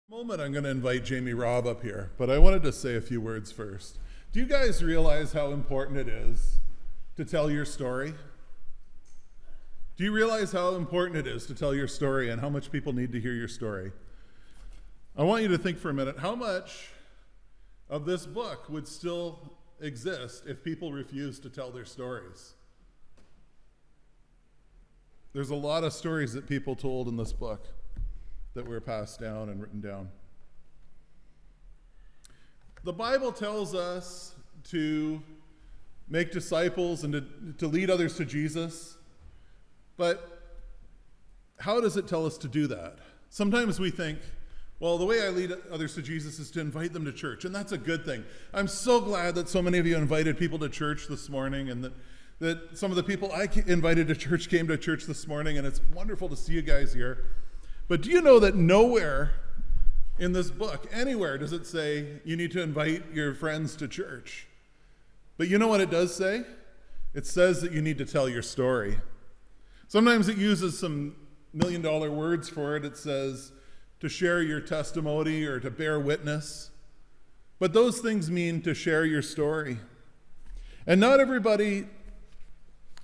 Moment, I'm going to invite Jamie Robb up here, but I wanted to say a few words first. Do you guys realize how important it is to tell your story? Do you realize how important it is to tell your story and how much people need to hear your story? I want you to think for a minute, how much of this book would still exist if people refused to tell their stories? There's a lot of stories that people told in this book that were passed down and written down. The Bible tells us to make disciples and to lead others to Jesus, but how does it tell us to do that? Sometimes we think, well, the way I lead others to Jesus is to invite them to church, and that's a good thing. I'm so glad that so many of you invited people to church this morning, and that some of the people I invited to church came to church this morning, and it's wonderful to see you guys here. But do you know that nowhere in this book, anywhere, does it say you need to invite your friends to church? But you know what it does say? It says that you need to tell your story. Sometimes it uses some million-dollar words for it. It says to share your testimony or to bear witness. But those things mean to share your story. And not everybody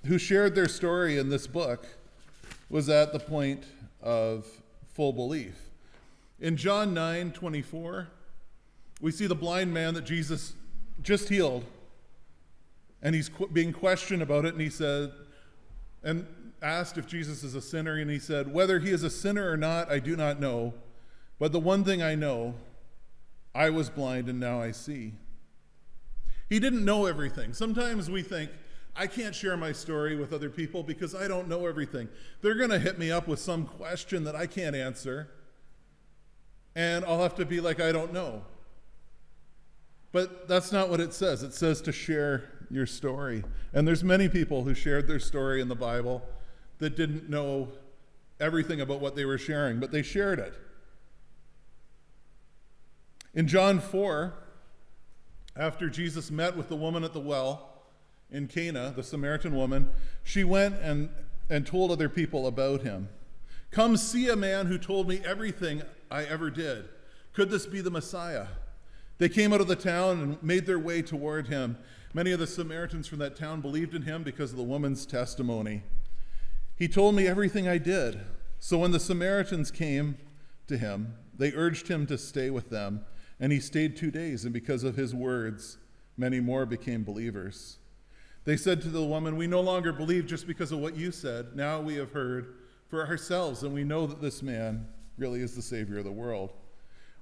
who shared their story in this book was at the point of full belief. In John 9:24, we see the blind man that Jesus just healed, and he's being questioned about it, and he said, and asked if Jesus is a sinner, and he said, "Whether he is a sinner or not, I do not know, but the one thing I know, I was blind and now I see." He didn't know everything. Sometimes we think, I can't share my story with other people because I don't know everything. They're going to hit me up with some question that I can't answer, and I'll have to be like, I don't know. But that's not what it says. It says to share your story. And there's many people who shared their story in the Bible that didn't know everything about what they were sharing, but they shared it. In John 4, after Jesus met with the woman at the well, in Cana, the Samaritan woman, she went and told other people about him. "Come see a man who told me everything I ever did. Could this be the Messiah?" They came out of the town and made their way toward him. Many of the Samaritans from that town believed in him because of the woman's testimony. "He told me everything I did." So when the Samaritans came to him, they urged him to stay with them, and he stayed 2 days, and because of his words, many more became believers. They said to the woman, "We no longer believe just because of what you said. Now we have heard for ourselves, and we know that this man really is the Savior of the world."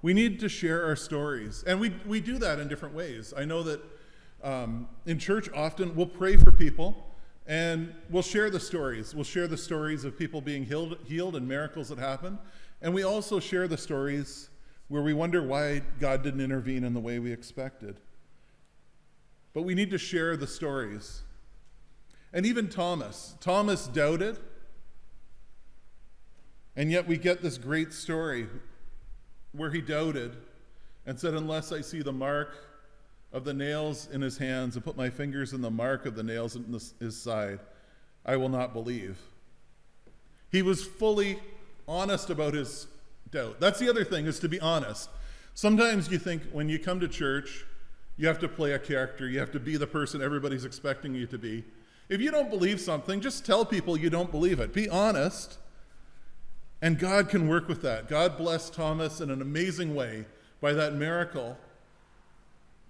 We need to share our stories, and we do that in different ways. I know that in church often we'll pray for people, and we'll share the stories. We'll share the stories of people being healed and miracles that happen, and we also share the stories where we wonder why God didn't intervene in the way we expected. But we need to share the stories. And even Thomas doubted, and yet we get this great story where he doubted and said, "Unless I see the mark of the nails in his hands and put my fingers in the mark of the nails in his side, I will not believe." He was fully honest about his doubt. That's the other thing, is to be honest. Sometimes you think when you come to church, you have to play a character. You have to be the person everybody's expecting you to be. If you don't believe something, just tell people you don't believe it. Be honest, and God can work with that. God blessed Thomas in an amazing way by that miracle,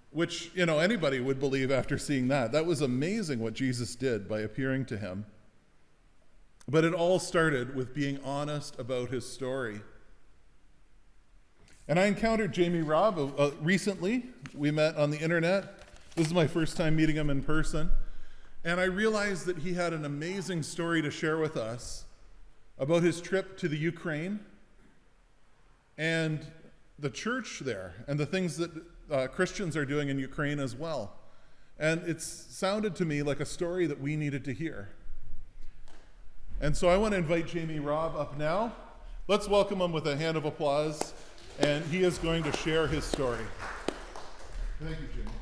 which, anybody would believe after seeing that. That was amazing what Jesus did by appearing to him. But it all started with being honest about his story. And I encountered Jamie Robb recently. We met on the internet. This is my first time meeting him in person. And I realized that he had an amazing story to share with us about his trip to the Ukraine and the church there and the things that Christians are doing in Ukraine as well. And it sounded to me like a story that we needed to hear. And so I want to invite Jamie Robb up now. Let's welcome him with a hand of applause. And he is going to share his story. Thank you, Jim.